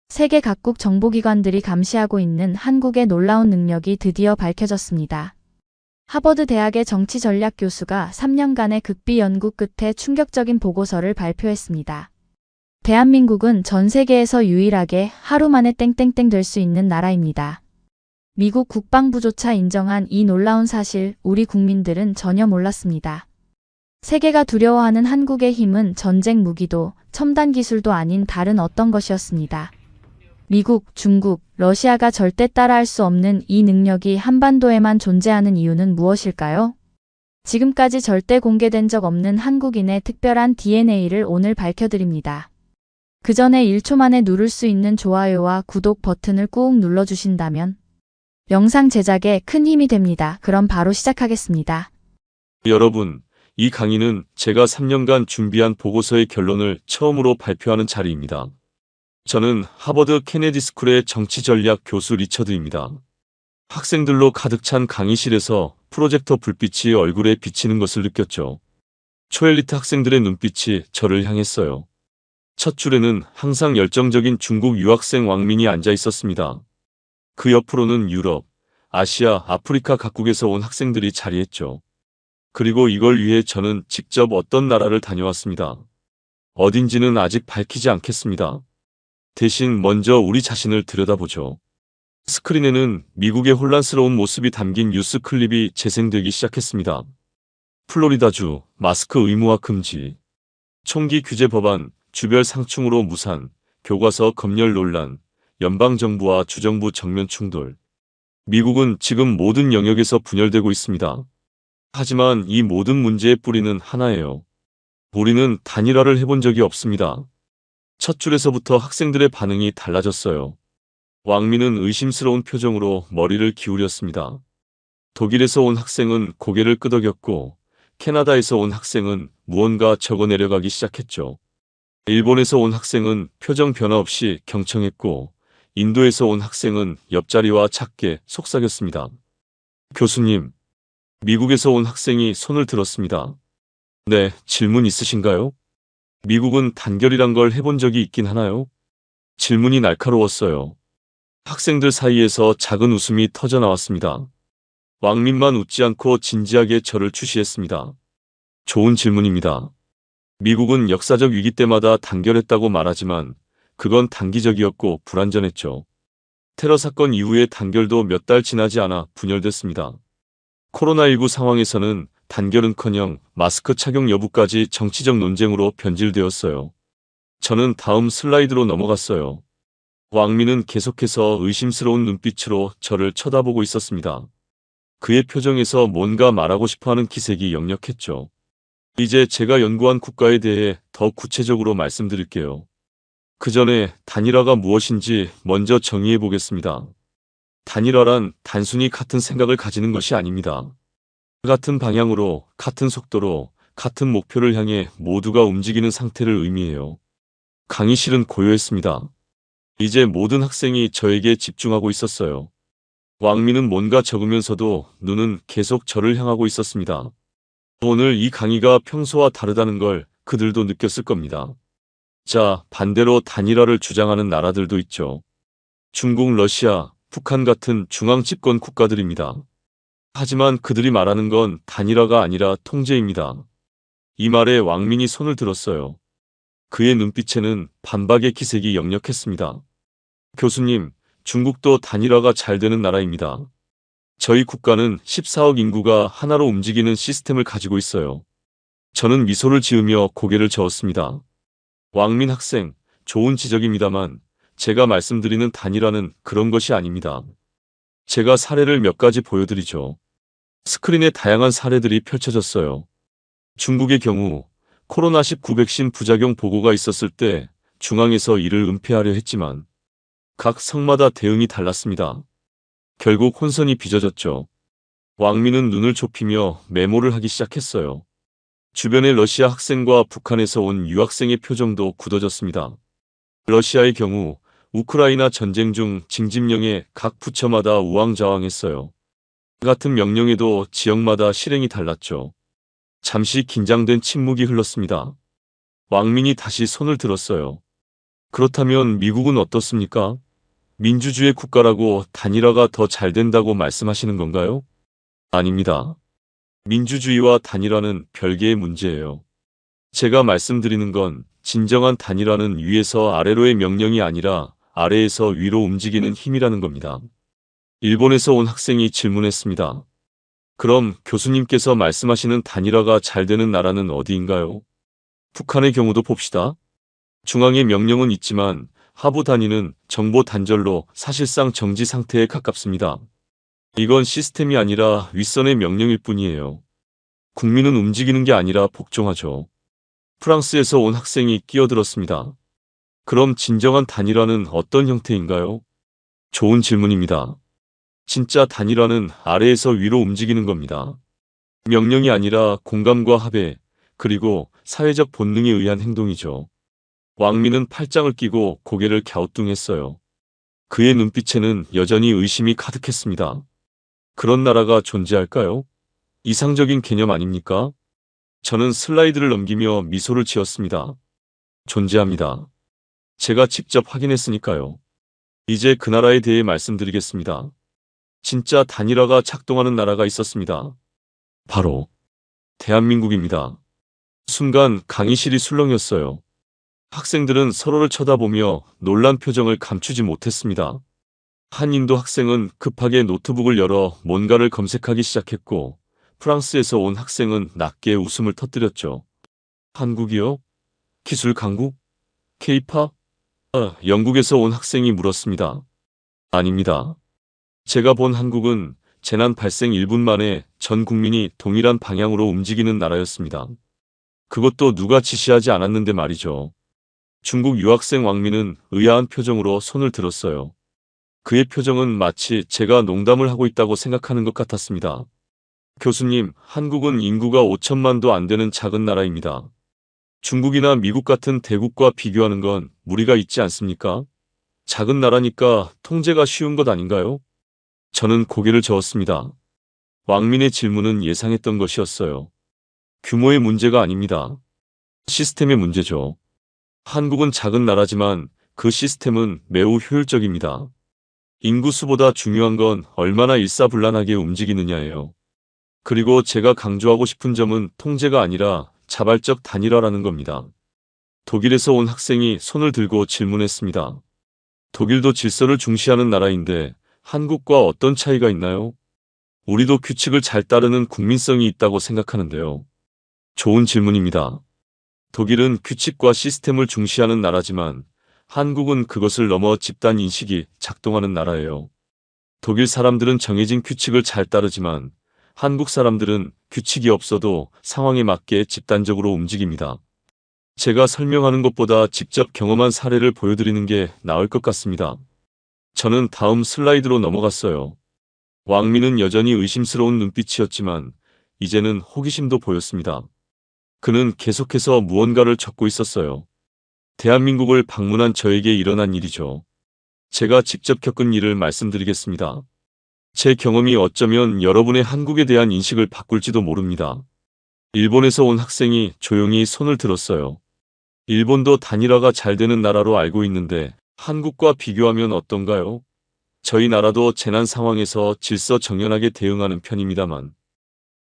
세계 각국 정보기관들이 감시하고 있는 한국의 놀라운 능력이 드디어 밝혀졌습니다. 하버드 대학의 정치전략 교수가 3년간의 극비 연구 끝에 충격적인 보고서를 발표했습니다. 대한민국은 전 세계에서 유일하게 하루 만에 땡땡땡 될 수 있는 나라입니다. 미국 국방부조차 인정한 이 놀라운 사실, 우리 국민들은 전혀 몰랐습니다. 세계가 두려워하는 한국의 힘은 전쟁 무기도 첨단 기술도 아닌 다른 어떤 것이었습니다. 미국, 중국, 러시아가 절대 따라할 수 없는 이 능력이 한반도에만 존재하는 이유는 무엇일까요? 지금까지 절대 공개된 적 없는 한국인의 특별한 DNA를 오늘 밝혀드립니다. 그 전에 1초 만에 누를 수 있는 좋아요와 구독 버튼을 꾹 눌러주신다면 영상 제작에 큰 힘이 됩니다. 그럼 바로 시작하겠습니다. 여러분, 이 강의는 제가 3년간 준비한 보고서의 결론을 처음으로 발표하는 자리입니다. 저는 하버드 케네디 스쿨의 정치전략 교수 리처드입니다. 학생들로 가득 찬 강의실에서 프로젝터 불빛이 얼굴에 비치는 것을 느꼈죠. 초엘리트 학생들의 눈빛이 저를 향했어요. 첫 줄에는 항상 열정적인 중국 유학생 왕민이 앉아 있었습니다. 그 옆으로는 유럽, 아시아, 아프리카 각국에서 온 학생들이 자리했죠. 그리고 이걸 위해 저는 직접 어떤 나라를 다녀왔습니다. 어딘지는 아직 밝히지 않겠습니다. 대신 먼저 우리 자신을 들여다보죠. 스크린에는 미국의 혼란스러운 모습이 담긴 뉴스 클립이 재생되기 시작했습니다. 플로리다주, 마스크 의무화 금지, 총기 규제 법안, 주별 상충으로 무산, 교과서 검열 논란, 연방정부와 주정부 정면 충돌. 미국은 지금 모든 영역에서 분열되고 있습니다. 하지만 이 모든 문제의 뿌리는 하나예요. 우리는 단일화를 해본 적이 없습니다. 첫 줄에서부터 학생들의 반응이 달라졌어요. 왕민은 의심스러운 표정으로 머리를 기울였습니다. 독일에서 온 학생은 고개를 끄덕였고, 캐나다에서 온 학생은 무언가 적어 내려가기 시작했죠. 일본에서 온 학생은 표정 변화 없이 경청했고, 인도에서 온 학생은 옆자리와 작게 속삭였습니다. 교수님, 미국에서 온 학생이 손을 들었습니다. 네, 질문 있으신가요? 미국은 단결이란 걸 해본 적이 있긴 하나요? 질문이 날카로웠어요. 학생들 사이에서 작은 웃음이 터져 나왔습니다. 왕민만 웃지 않고 진지하게 저를 추시했습니다. 좋은 질문입니다. 미국은 역사적 위기 때마다 단결했다고 말하지만 그건 단기적이었고 불완전했죠. 테러 사건 이후의 단결도 몇 달 지나지 않아 분열됐습니다. 코로나19 상황에서는 단결은커녕 마스크 착용 여부까지 정치적 논쟁으로 변질되었어요. 저는 다음 슬라이드로 넘어갔어요. 왕민은 계속해서 의심스러운 눈빛으로 저를 쳐다보고 있었습니다. 그의 표정에서 뭔가 말하고 싶어하는 기색이 역력했죠. 이제 제가 연구한 국가에 대해 더 구체적으로 말씀드릴게요. 그 전에 단일화가 무엇인지 먼저 정의해 보겠습니다. 단일화란 단순히 같은 생각을 가지는 것이 아닙니다. 같은 방향으로, 같은 속도로, 같은 목표를 향해 모두가 움직이는 상태를 의미해요. 강의실은 고요했습니다. 이제 모든 학생이 저에게 집중하고 있었어요. 왕민은 뭔가 적으면서도 눈은 계속 저를 향하고 있었습니다. 오늘 이 강의가 평소와 다르다는 걸 그들도 느꼈을 겁니다. 자, 반대로 단일화를 주장하는 나라들도 있죠. 중국, 러시아, 북한 같은 중앙 집권 국가들입니다. 하지만 그들이 말하는 건 단일화가 아니라 통제입니다. 이 말에 왕민이 손을 들었어요. 그의 눈빛에는 반박의 기색이 역력했습니다. 교수님, 중국도 단일화가 잘 되는 나라입니다. 저희 국가는 14억 인구가 하나로 움직이는 시스템을 가지고 있어요. 저는 미소를 지으며 고개를 저었습니다. 왕민 학생, 좋은 지적입니다만 제가 말씀드리는 단일화는 그런 것이 아닙니다. 제가 사례를 몇 가지 보여드리죠. 스크린에 다양한 사례들이 펼쳐졌어요. 중국의 경우 코로나19 백신 부작용 보고가 있었을 때 중앙에서 이를 은폐하려 했지만 각 성마다 대응이 달랐습니다. 결국 혼선이 빚어졌죠. 왕민은 눈을 좁히며 메모를 하기 시작했어요. 주변의 러시아 학생과 북한에서 온 유학생의 표정도 굳어졌습니다. 러시아의 경우 우크라이나 전쟁 중 징집령에 각 부처마다 우왕좌왕했어요. 같은 명령에도 지역마다 실행이 달랐죠. 잠시 긴장된 침묵이 흘렀습니다. 왕민이 다시 손을 들었어요. 그렇다면 미국은 어떻습니까? 민주주의 국가라고 단일화가 더 잘 된다고 말씀하시는 건가요? 아닙니다. 민주주의와 단일화는 별개의 문제예요. 제가 말씀드리는 건 진정한 단일화는 위에서 아래로의 명령이 아니라 아래에서 위로 움직이는 힘이라는 겁니다. 일본에서 온 학생이 질문했습니다. 그럼 교수님께서 말씀하시는 단일화가 잘 되는 나라는 어디인가요? 북한의 경우도 봅시다. 중앙의 명령은 있지만 하부 단위는 정보 단절로 사실상 정지 상태에 가깝습니다. 이건 시스템이 아니라 윗선의 명령일 뿐이에요. 국민은 움직이는 게 아니라 복종하죠. 프랑스에서 온 학생이 끼어들었습니다. 그럼 진정한 단일화는 어떤 형태인가요? 좋은 질문입니다. 진짜 단일화는 아래에서 위로 움직이는 겁니다. 명령이 아니라 공감과 합의, 그리고 사회적 본능에 의한 행동이죠. 왕민은 팔짱을 끼고 고개를 갸우뚱했어요. 그의 눈빛에는 여전히 의심이 가득했습니다. 그런 나라가 존재할까요? 이상적인 개념 아닙니까? 저는 슬라이드를 넘기며 미소를 지었습니다. 존재합니다. 제가 직접 확인했으니까요. 이제 그 나라에 대해 말씀드리겠습니다. 진짜 단일화가 작동하는 나라가 있었습니다. 바로 대한민국입니다. 순간 강의실이 술렁였어요. 학생들은 서로를 쳐다보며 놀란 표정을 감추지 못했습니다. 한 인도 학생은 급하게 노트북을 열어 뭔가를 검색하기 시작했고, 프랑스에서 온 학생은 낮게 웃음을 터뜨렸죠. 한국이요? 기술 강국? 케이팝? 영국에서 온 학생이 물었습니다. 아닙니다. 제가 본 한국은 재난 발생 1분 만에 전 국민이 동일한 방향으로 움직이는 나라였습니다. 그것도 누가 지시하지 않았는데 말이죠. 중국 유학생 왕민은 의아한 표정으로 손을 들었어요. 그의 표정은 마치 제가 농담을 하고 있다고 생각하는 것 같았습니다. 교수님, 한국은 인구가 5천만도 안 되는 작은 나라입니다. 중국이나 미국 같은 대국과 비교하는 건 무리가 있지 않습니까? 작은 나라니까 통제가 쉬운 것 아닌가요? 저는 고개를 저었습니다. 왕민의 질문은 예상했던 것이었어요. 규모의 문제가 아닙니다. 시스템의 문제죠. 한국은 작은 나라지만 그 시스템은 매우 효율적입니다. 인구수보다 중요한 건 얼마나 일사불란하게 움직이느냐예요. 그리고 제가 강조하고 싶은 점은 통제가 아니라 자발적 단일화라는 겁니다. 독일에서 온 학생이 손을 들고 질문했습니다. 독일도 질서를 중시하는 나라인데 한국과 어떤 차이가 있나요? 우리도 규칙을 잘 따르는 국민성이 있다고 생각하는데요. 좋은 질문입니다. 독일은 규칙과 시스템을 중시하는 나라지만 한국은 그것을 넘어 집단 인식이 작동하는 나라예요. 독일 사람들은 정해진 규칙을 잘 따르지만 한국 사람들은 규칙이 없어도 상황에 맞게 집단적으로 움직입니다. 제가 설명하는 것보다 직접 경험한 사례를 보여드리는 게 나을 것 같습니다. 저는 다음 슬라이드로 넘어갔어요. 왕민은 여전히 의심스러운 눈빛이었지만 이제는 호기심도 보였습니다. 그는 계속해서 무언가를 적고 있었어요. 대한민국을 방문한 저에게 일어난 일이죠. 제가 직접 겪은 일을 말씀드리겠습니다. 제 경험이 어쩌면 여러분의 한국에 대한 인식을 바꿀지도 모릅니다. 일본에서 온 학생이 조용히 손을 들었어요. 일본도 단일화가 잘 되는 나라로 알고 있는데 한국과 비교하면 어떤가요? 저희 나라도 재난 상황에서 질서정연하게 대응하는 편입니다만.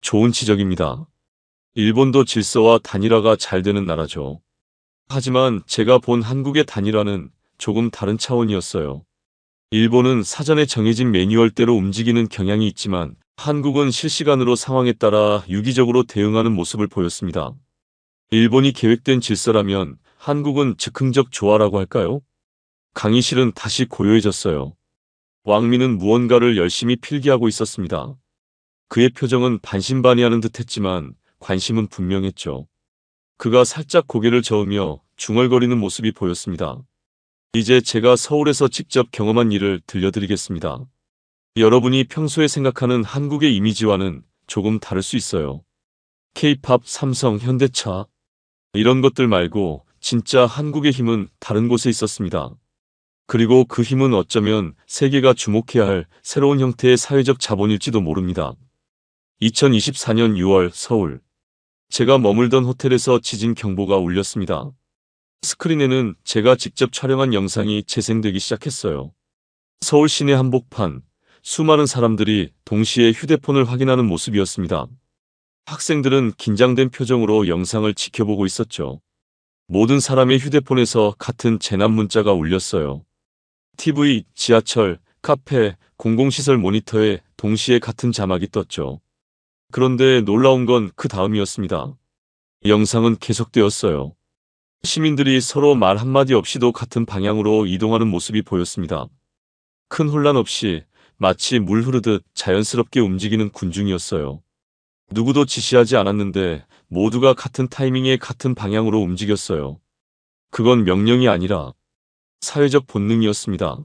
좋은 지적입니다. 일본도 질서와 단일화가 잘 되는 나라죠. 하지만 제가 본 한국의 단일화는 조금 다른 차원이었어요. 일본은 사전에 정해진 매뉴얼대로 움직이는 경향이 있지만 한국은 실시간으로 상황에 따라 유기적으로 대응하는 모습을 보였습니다. 일본이 계획된 질서라면 한국은 즉흥적 조화라고 할까요? 강의실은 다시 고요해졌어요. 왕민은 무언가를 열심히 필기하고 있었습니다. 그의 표정은 반신반의하는 듯했지만 관심은 분명했죠. 그가 살짝 고개를 저으며 중얼거리는 모습이 보였습니다. 이제 제가 서울에서 직접 경험한 일을 들려드리겠습니다. 여러분이 평소에 생각하는 한국의 이미지와는 조금 다를 수 있어요. K-팝, 삼성, 현대차 이런 것들 말고 진짜 한국의 힘은 다른 곳에 있었습니다. 그리고 그 힘은 어쩌면 세계가 주목해야 할 새로운 형태의 사회적 자본일지도 모릅니다. 2024년 6월 서울. 제가 머물던 호텔에서 지진 경보가 울렸습니다. 스크린에는 제가 직접 촬영한 영상이 재생되기 시작했어요. 서울 시내 한복판, 수많은 사람들이 동시에 휴대폰을 확인하는 모습이었습니다. 학생들은 긴장된 표정으로 영상을 지켜보고 있었죠. 모든 사람의 휴대폰에서 같은 재난 문자가 울렸어요. TV, 지하철, 카페, 공공시설 모니터에 동시에 같은 자막이 떴죠. 그런데 놀라운 건 그 다음이었습니다. 영상은 계속되었어요. 시민들이 서로 말 한마디 없이도 같은 방향으로 이동하는 모습이 보였습니다. 큰 혼란 없이 마치 물 흐르듯 자연스럽게 움직이는 군중이었어요. 누구도 지시하지 않았는데 모두가 같은 타이밍에 같은 방향으로 움직였어요. 그건 명령이 아니라 사회적 본능이었습니다.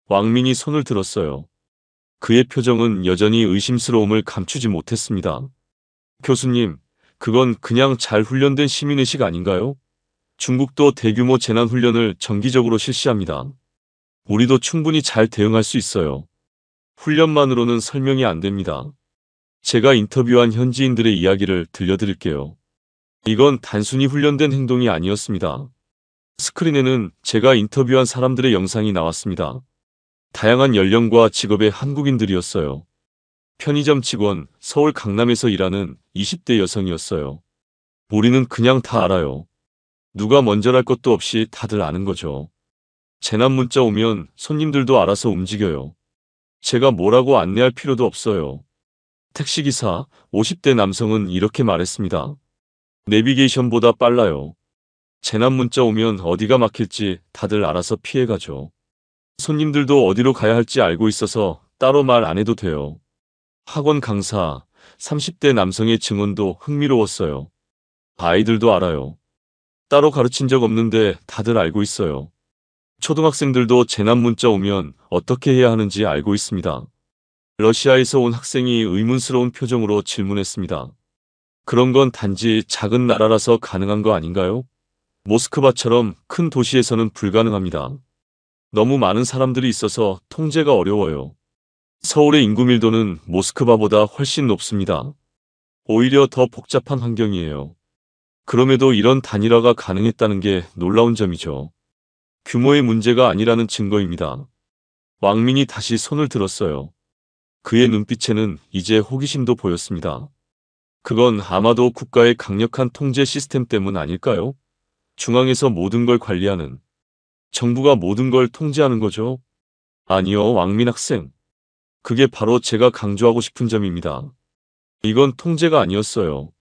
왕민이 손을 들었어요. 그의 표정은 여전히 의심스러움을 감추지 못했습니다. 교수님, 그건 그냥 잘 훈련된 시민의식 아닌가요? 중국도 대규모 재난훈련을 정기적으로 실시합니다. 우리도 충분히 잘 대응할 수 있어요. 훈련만으로는 설명이 안 됩니다. 제가 인터뷰한 현지인들의 이야기를 들려드릴게요. 이건 단순히 훈련된 행동이 아니었습니다. 스크린에는 제가 인터뷰한 사람들의 영상이 나왔습니다. 다양한 연령과 직업의 한국인들이었어요. 편의점 직원, 서울 강남에서 일하는 20대 여성이었어요. 우리는 그냥 다 알아요. 누가 먼저랄 것도 없이 다들 아는 거죠. 재난 문자 오면 손님들도 알아서 움직여요. 제가 뭐라고 안내할 필요도 없어요. 택시기사, 50대 남성은 이렇게 말했습니다. 내비게이션보다 빨라요. 재난 문자 오면 어디가 막힐지 다들 알아서 피해가죠. 손님들도 어디로 가야 할지 알고 있어서 따로 말 안 해도 돼요. 학원 강사, 30대 남성의 증언도 흥미로웠어요. 아이들도 알아요. 따로 가르친 적 없는데 다들 알고 있어요. 초등학생들도 재난 문자 오면 어떻게 해야 하는지 알고 있습니다. 러시아에서 온 학생이 의문스러운 표정으로 질문했습니다. 그런 건 단지 작은 나라라서 가능한 거 아닌가요? 모스크바처럼 큰 도시에서는 불가능합니다. 너무 많은 사람들이 있어서 통제가 어려워요. 서울의 인구 밀도는 모스크바보다 훨씬 높습니다. 오히려 더 복잡한 환경이에요. 그럼에도 이런 단일화가 가능했다는 게 놀라운 점이죠. 규모의 문제가 아니라는 증거입니다. 왕민이 다시 손을 들었어요. 그의 눈빛에는 이제 호기심도 보였습니다. 그건 아마도 국가의 강력한 통제 시스템 때문 아닐까요? 중앙에서 모든 걸 관리하는, 정부가 모든 걸 통제하는 거죠. 아니요, 왕민 학생. 그게 바로 제가 강조하고 싶은 점입니다. 이건 통제가 아니었어요.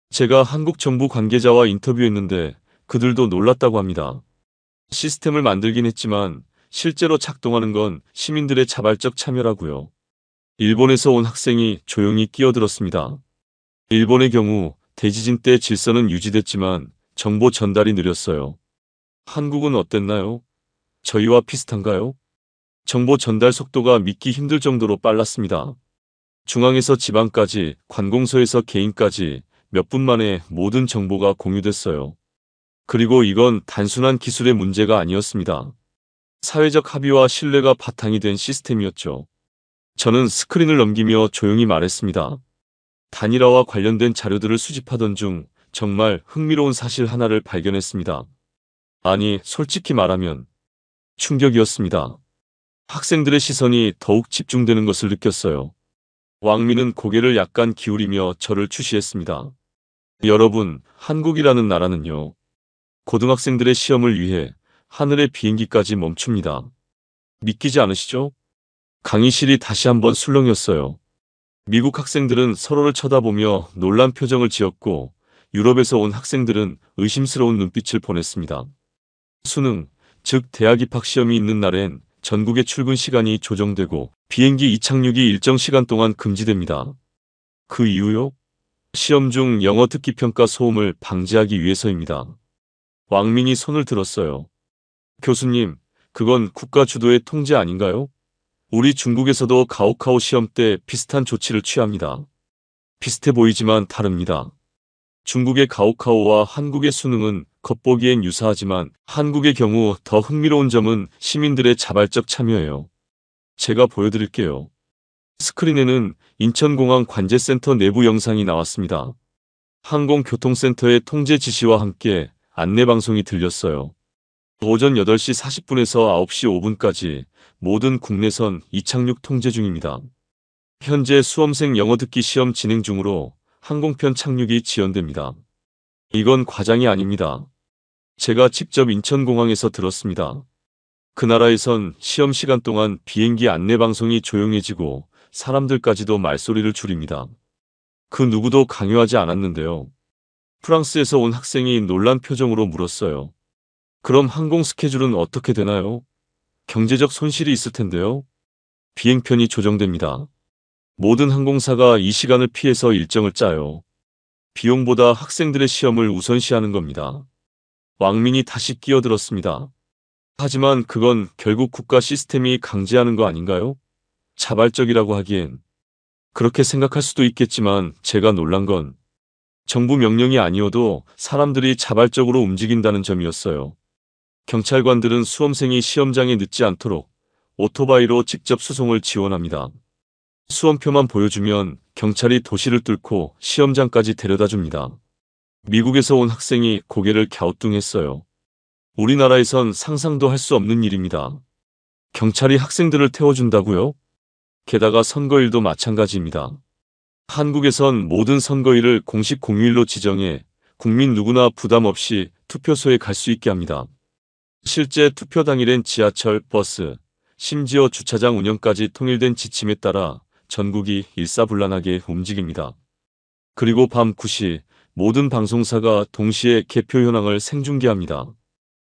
제가 한국 정부 관계자와 인터뷰했는데 그들도 놀랐다고 합니다. 시스템을 만들긴 했지만 실제로 작동하는 건 시민들의 자발적 참여라고요. 일본에서 온 학생이 조용히 끼어들었습니다. 일본의 경우 대지진 때 질서는 유지됐지만 정보 전달이 느렸어요. 한국은 어땠나요? 저희와 비슷한가요? 정보 전달 속도가 믿기 힘들 정도로 빨랐습니다. 중앙에서 지방까지, 관공서에서 개인까지 몇 분 만에 모든 정보가 공유됐어요. 그리고 이건 단순한 기술의 문제가 아니었습니다. 사회적 합의와 신뢰가 바탕이 된 시스템이었죠. 저는 스크린을 넘기며 조용히 말했습니다. 단일화와 관련된 자료들을 수집하던 중 정말 흥미로운 사실 하나를 발견했습니다. 아니, 솔직히 말하면 충격이었습니다. 학생들의 시선이 더욱 집중되는 것을 느꼈어요. 왕민은 고개를 약간 기울이며 저를 추시했습니다. 여러분, 한국이라는 나라는요. 고등학생들의 시험을 위해 하늘의 비행기까지 멈춥니다. 믿기지 않으시죠? 강의실이 다시 한번 술렁였어요. 미국 학생들은 서로를 쳐다보며 놀란 표정을 지었고 유럽에서 온 학생들은 의심스러운 눈빛을 보냈습니다. 수능, 즉 대학 입학 시험이 있는 날엔 전국의 출근 시간이 조정되고 비행기 이착륙이 일정 시간 동안 금지됩니다. 그 이유요? 시험 중 영어 듣기 평가 소음을 방지하기 위해서입니다. 왕민이 손을 들었어요. 교수님, 그건 국가 주도의 통제 아닌가요? 우리 중국에서도 가오카오 시험 때 비슷한 조치를 취합니다. 비슷해 보이지만 다릅니다. 중국의 가오카오와 한국의 수능은 겉보기엔 유사하지만 한국의 경우 더 흥미로운 점은 시민들의 자발적 참여예요. 제가 보여드릴게요. 스크린에는 인천공항 관제센터 내부 영상이 나왔습니다. 항공교통센터의 통제 지시와 함께 안내방송이 들렸어요. 오전 8시 40분에서 9시 5분까지 모든 국내선 이착륙 통제 중입니다. 현재 수험생 영어 듣기 시험 진행 중으로 항공편 착륙이 지연됩니다. 이건 과장이 아닙니다. 제가 직접 인천공항에서 들었습니다. 그 나라에선 시험 시간 동안 비행기 안내방송이 조용해지고 사람들까지도 말소리를 줄입니다. 그 누구도 강요하지 않았는데요. 프랑스에서 온 학생이 놀란 표정으로 물었어요. 그럼 항공 스케줄은 어떻게 되나요? 경제적 손실이 있을 텐데요. 비행편이 조정됩니다. 모든 항공사가 이 시간을 피해서 일정을 짜요. 비용보다 학생들의 시험을 우선시하는 겁니다. 왕민이 다시 끼어들었습니다. 하지만 그건 결국 국가 시스템이 강제하는 거 아닌가요? 자발적이라고 하기엔. 그렇게 생각할 수도 있겠지만 제가 놀란 건 정부 명령이 아니어도 사람들이 자발적으로 움직인다는 점이었어요. 경찰관들은 수험생이 시험장에 늦지 않도록 오토바이로 직접 수송을 지원합니다. 수험표만 보여주면 경찰이 도시를 뚫고 시험장까지 데려다 줍니다. 미국에서 온 학생이 고개를 갸우뚱했어요. 우리나라에선 상상도 할 수 없는 일입니다. 경찰이 학생들을 태워준다고요? 게다가 선거일도 마찬가지입니다. 한국에선 모든 선거일을 공식 공휴일로 지정해 국민 누구나 부담 없이 투표소에 갈 수 있게 합니다. 실제 투표 당일엔 지하철, 버스, 심지어 주차장 운영까지 통일된 지침에 따라 전국이 일사불란하게 움직입니다. 그리고 밤 9시 모든 방송사가 동시에 개표 현황을 생중계합니다.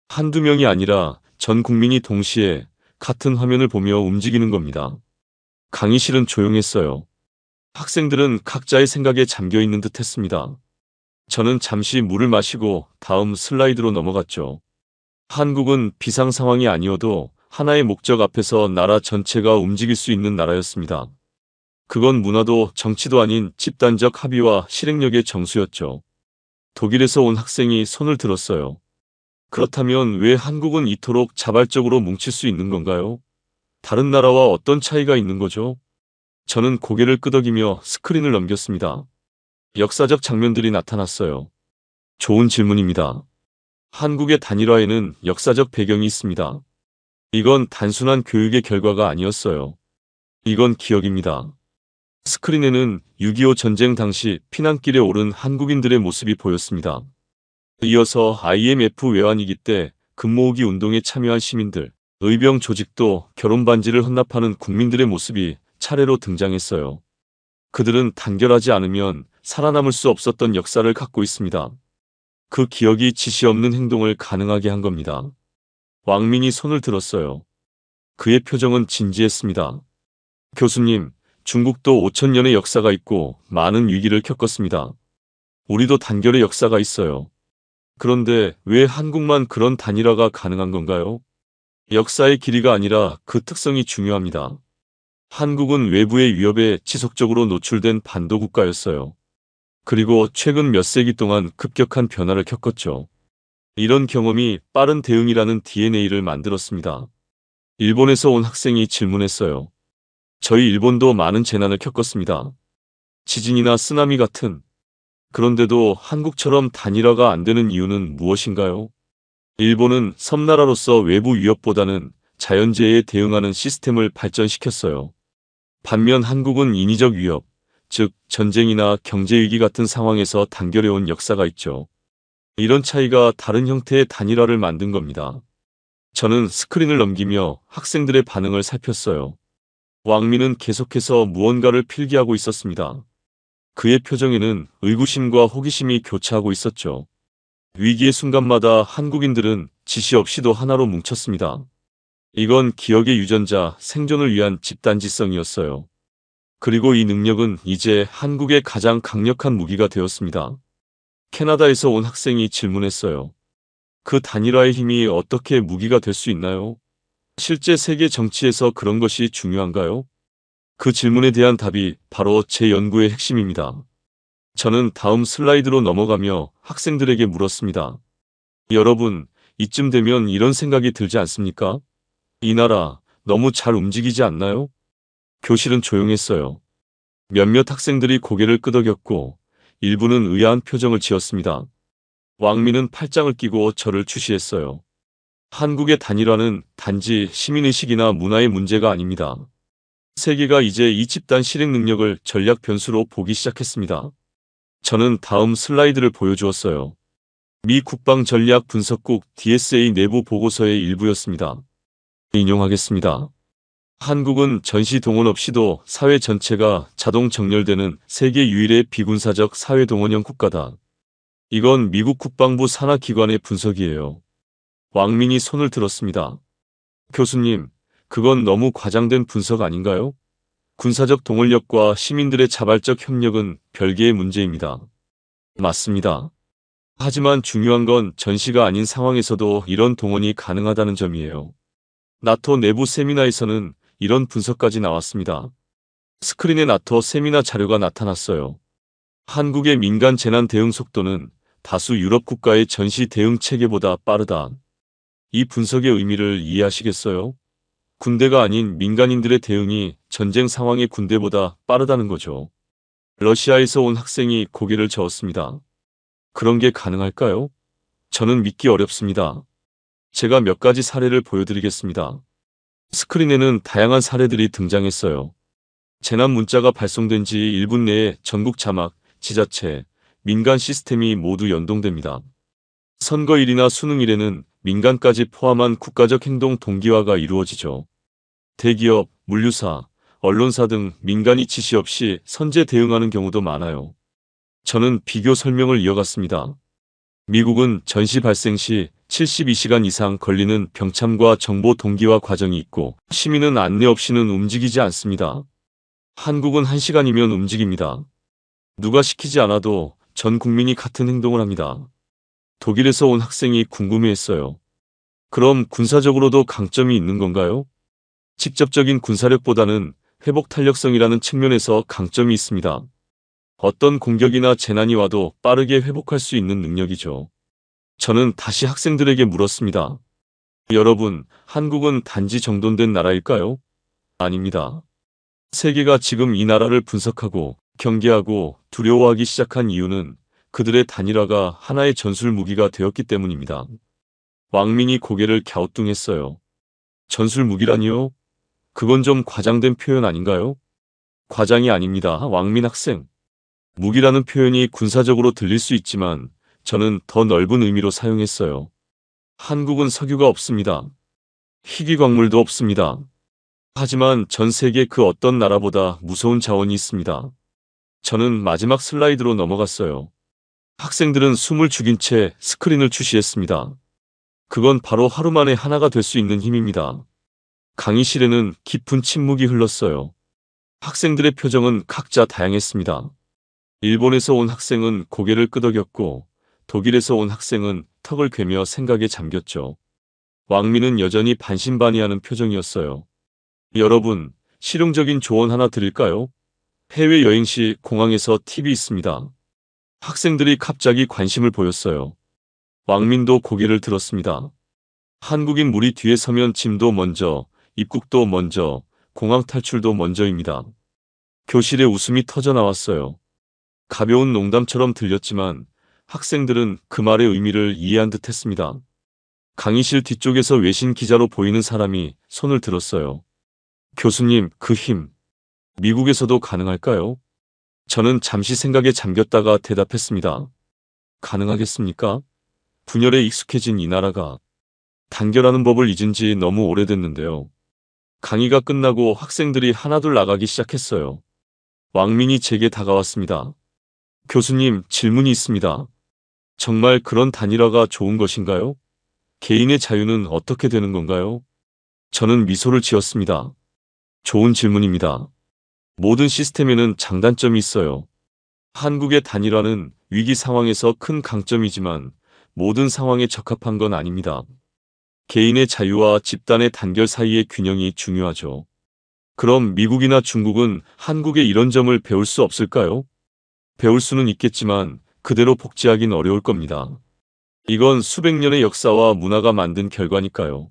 한두 명이 아니라 전 국민이 동시에 같은 화면을 보며 움직이는 겁니다. 강의실은 조용했어요. 학생들은 각자의 생각에 잠겨 있는 듯 했습니다. 저는 잠시 물을 마시고 다음 슬라이드로 넘어갔죠. 한국은 비상 상황이 아니어도 하나의 목적 앞에서 나라 전체가 움직일 수 있는 나라였습니다. 그건 문화도 정치도 아닌 집단적 합의와 실행력의 정수였죠. 독일에서 온 학생이 손을 들었어요. 그렇다면 왜 한국은 이토록 자발적으로 뭉칠 수 있는 건가요? 다른 나라와 어떤 차이가 있는 거죠? 저는 고개를 끄덕이며 스크린을 넘겼습니다. 역사적 장면들이 나타났어요. 좋은 질문입니다. 한국의 단일화에는 역사적 배경이 있습니다. 이건 단순한 교육의 결과가 아니었어요. 이건 기억입니다. 스크린에는 6.25 전쟁 당시 피난길에 오른 한국인들의 모습이 보였습니다. 이어서 IMF 외환위기 때 금모으기 운동에 참여한 시민들, 의병 조직도 결혼 반지를 헌납하는 국민들의 모습이 차례로 등장했어요. 그들은 단결하지 않으면 살아남을 수 없었던 역사를 갖고 있습니다. 그 기억이 지시 없는 행동을 가능하게 한 겁니다. 왕민이 손을 들었어요. 그의 표정은 진지했습니다. 교수님, 중국도 5,000년의 역사가 있고 많은 위기를 겪었습니다. 우리도 단결의 역사가 있어요. 그런데 왜 한국만 그런 단일화가 가능한 건가요? 역사의 길이가 아니라 그 특성이 중요합니다. 한국은 외부의 위협에 지속적으로 노출된 반도 국가였어요. 그리고 최근 몇 세기 동안 급격한 변화를 겪었죠. 이런 경험이 빠른 대응이라는 DNA를 만들었습니다. 일본에서 온 학생이 질문했어요. 저희 일본도 많은 재난을 겪었습니다. 지진이나 쓰나미 같은. 그런데도 한국처럼 단일화가 안 되는 이유는 무엇인가요? 일본은 섬나라로서 외부 위협보다는 자연재해에 대응하는 시스템을 발전시켰어요. 반면 한국은 인위적 위협, 즉 전쟁이나 경제위기 같은 상황에서 단결해온 역사가 있죠. 이런 차이가 다른 형태의 단일화를 만든 겁니다. 저는 스크린을 넘기며 학생들의 반응을 살폈어요. 왕민은 계속해서 무언가를 필기하고 있었습니다. 그의 표정에는 의구심과 호기심이 교차하고 있었죠. 위기의 순간마다 한국인들은 지시 없이도 하나로 뭉쳤습니다. 이건 기억의 유전자, 생존을 위한 집단지성이었어요. 그리고 이 능력은 이제 한국의 가장 강력한 무기가 되었습니다. 캐나다에서 온 학생이 질문했어요. 그 단일화의 힘이 어떻게 무기가 될 수 있나요? 실제 세계 정치에서 그런 것이 중요한가요? 그 질문에 대한 답이 바로 제 연구의 핵심입니다. 저는 다음 슬라이드로 넘어가며 학생들에게 물었습니다. 여러분, 이쯤 되면 이런 생각이 들지 않습니까? 이 나라 너무 잘 움직이지 않나요? 교실은 조용했어요. 몇몇 학생들이 고개를 끄덕였고 일부는 의아한 표정을 지었습니다. 왕민은 팔짱을 끼고 저를 추시했어요. 한국의 단일화는 단지 시민의식이나 문화의 문제가 아닙니다. 세계가 이제 이 집단 실행 능력을 전략 변수로 보기 시작했습니다. 저는 다음 슬라이드를 보여주었어요. 미 국방전략 분석국 DSA 내부 보고서의 일부였습니다. 인용하겠습니다. 한국은 전시 동원 없이도 사회 전체가 자동 정렬되는 세계 유일의 비군사적 사회 동원형 국가다. 이건 미국 국방부 산하 기관의 분석이에요. 왕민이 손을 들었습니다. 교수님, 그건 너무 과장된 분석 아닌가요? 군사적 동원력과 시민들의 자발적 협력은 별개의 문제입니다. 맞습니다. 하지만 중요한 건 전시가 아닌 상황에서도 이런 동원이 가능하다는 점이에요. 나토 내부 세미나에서는 이런 분석까지 나왔습니다. 스크린에 나토 세미나 자료가 나타났어요. 한국의 민간 재난 대응 속도는 다수 유럽 국가의 전시 대응 체계보다 빠르다. 이 분석의 의미를 이해하시겠어요? 군대가 아닌 민간인들의 대응이 전쟁 상황의 군대보다 빠르다는 거죠. 러시아에서 온 학생이 고개를 저었습니다. 그런 게 가능할까요? 저는 믿기 어렵습니다. 제가 몇 가지 사례를 보여드리겠습니다. 스크린에는 다양한 사례들이 등장했어요. 재난 문자가 발송된 지 1분 내에 전국 자막, 지자체, 민간 시스템이 모두 연동됩니다. 선거일이나 수능일에는 민간까지 포함한 국가적 행동 동기화가 이루어지죠. 대기업, 물류사, 언론사 등 민간이 지시 없이 선제 대응하는 경우도 많아요. 저는 비교 설명을 이어갔습니다. 미국은 전시 발생 시 72시간 이상 걸리는 병참과 정보 동기화 과정이 있고 시민은 안내 없이는 움직이지 않습니다. 한국은 1시간이면 움직입니다. 누가 시키지 않아도 전 국민이 같은 행동을 합니다. 독일에서 온 학생이 궁금해했어요. 그럼 군사적으로도 강점이 있는 건가요? 직접적인 군사력보다는 회복 탄력성이라는 측면에서 강점이 있습니다. 어떤 공격이나 재난이 와도 빠르게 회복할 수 있는 능력이죠. 저는 다시 학생들에게 물었습니다. 여러분, 한국은 단지 정돈된 나라일까요? 아닙니다. 세계가 지금 이 나라를 분석하고 경계하고 두려워하기 시작한 이유는 그들의 단일화가 하나의 전술 무기가 되었기 때문입니다. 왕민이 고개를 갸우뚱했어요. 전술 무기라니요? 그건 좀 과장된 표현 아닌가요? 과장이 아닙니다, 왕민 학생. 무기라는 표현이 군사적으로 들릴 수 있지만 저는 더 넓은 의미로 사용했어요. 한국은 석유가 없습니다. 희귀광물도 없습니다. 하지만 전 세계 그 어떤 나라보다 무서운 자원이 있습니다. 저는 마지막 슬라이드로 넘어갔어요. 학생들은 숨을 죽인 채 스크린을 주시했습니다. 그건 바로 하루 만에 하나가 될 수 있는 힘입니다. 강의실에는 깊은 침묵이 흘렀어요. 학생들의 표정은 각자 다양했습니다. 일본에서 온 학생은 고개를 끄덕였고 독일에서 온 학생은 턱을 괴며 생각에 잠겼죠. 왕민은 여전히 반신반의하는 표정이었어요. 여러분, 실용적인 조언 하나 드릴까요? 해외여행 시 공항에서 팁이 있습니다. 학생들이 갑자기 관심을 보였어요. 왕민도 고개를 들었습니다. 한국인 무리 뒤에 서면 짐도 먼저, 입국도 먼저, 공항 탈출도 먼저입니다. 교실에 웃음이 터져 나왔어요. 가벼운 농담처럼 들렸지만 학생들은 그 말의 의미를 이해한 듯 했습니다. 강의실 뒤쪽에서 외신 기자로 보이는 사람이 손을 들었어요. 교수님, 그 힘, 미국에서도 가능할까요? 저는 잠시 생각에 잠겼다가 대답했습니다. 가능하겠습니까? 분열에 익숙해진 이 나라가 단결하는 법을 잊은 지 너무 오래됐는데요. 강의가 끝나고 학생들이 하나둘 나가기 시작했어요. 왕민이 제게 다가왔습니다. 교수님, 질문이 있습니다. 정말 그런 단일화가 좋은 것인가요? 개인의 자유는 어떻게 되는 건가요? 저는 미소를 지었습니다. 좋은 질문입니다. 모든 시스템에는 장단점이 있어요. 한국의 단일화는 위기 상황에서 큰 강점이지만 모든 상황에 적합한 건 아닙니다. 개인의 자유와 집단의 단결 사이의 균형이 중요하죠. 그럼 미국이나 중국은 한국의 이런 점을 배울 수 없을까요? 배울 수는 있겠지만 그대로 복제하긴 어려울 겁니다. 이건 수백 년의 역사와 문화가 만든 결과니까요.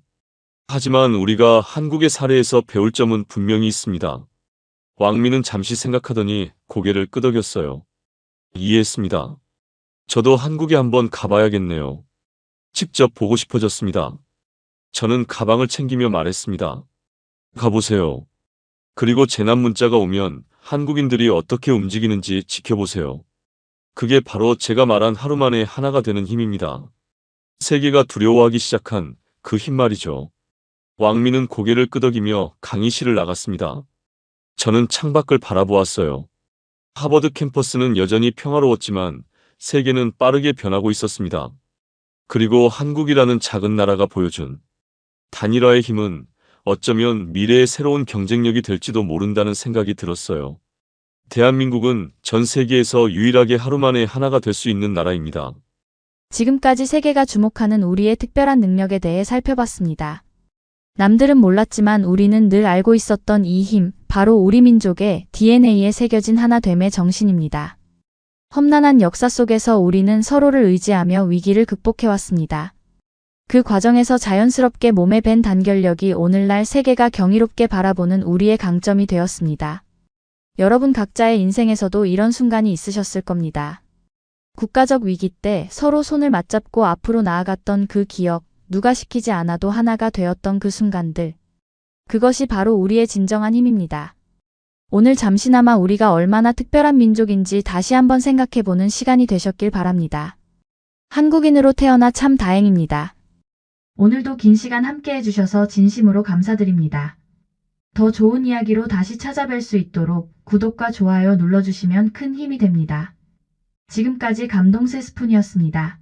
하지만 우리가 한국의 사례에서 배울 점은 분명히 있습니다. 왕민은 잠시 생각하더니 고개를 끄덕였어요. 이해했습니다. 저도 한국에 한번 가봐야겠네요. 직접 보고 싶어졌습니다. 저는 가방을 챙기며 말했습니다. 가보세요. 그리고 재난 문자가 오면 한국인들이 어떻게 움직이는지 지켜보세요. 그게 바로 제가 말한 하루 만에 하나가 되는 힘입니다. 세계가 두려워하기 시작한 그 힘 말이죠. 왕민은 고개를 끄덕이며 강의실을 나갔습니다. 저는 창밖을 바라보았어요. 하버드 캠퍼스는 여전히 평화로웠지만 세계는 빠르게 변하고 있었습니다. 그리고 한국이라는 작은 나라가 보여준 단일화의 힘은 어쩌면 미래의 새로운 경쟁력이 될지도 모른다는 생각이 들었어요. 대한민국은 전 세계에서 유일하게 하루 만에 하나가 될 수 있는 나라입니다. 지금까지 세계가 주목하는 우리의 특별한 능력에 대해 살펴봤습니다. 남들은 몰랐지만 우리는 늘 알고 있었던 이 힘, 바로 우리 민족의 DNA에 새겨진 하나됨의 정신입니다. 험난한 역사 속에서 우리는 서로를 의지하며 위기를 극복해왔습니다. 그 과정에서 자연스럽게 몸에 밴 단결력이 오늘날 세계가 경이롭게 바라보는 우리의 강점이 되었습니다. 여러분 각자의 인생에서도 이런 순간이 있으셨을 겁니다. 국가적 위기 때 서로 손을 맞잡고 앞으로 나아갔던 그 기억, 누가 시키지 않아도 하나가 되었던 그 순간들. 그것이 바로 우리의 진정한 힘입니다. 오늘 잠시나마 우리가 얼마나 특별한 민족인지 다시 한번 생각해보는 시간이 되셨길 바랍니다. 한국인으로 태어나 참 다행입니다. 오늘도 긴 시간 함께 해주셔서 진심으로 감사드립니다. 더 좋은 이야기로 다시 찾아뵐 수 있도록 구독과 좋아요 눌러주시면 큰 힘이 됩니다. 지금까지 감동세 스푼이었습니다.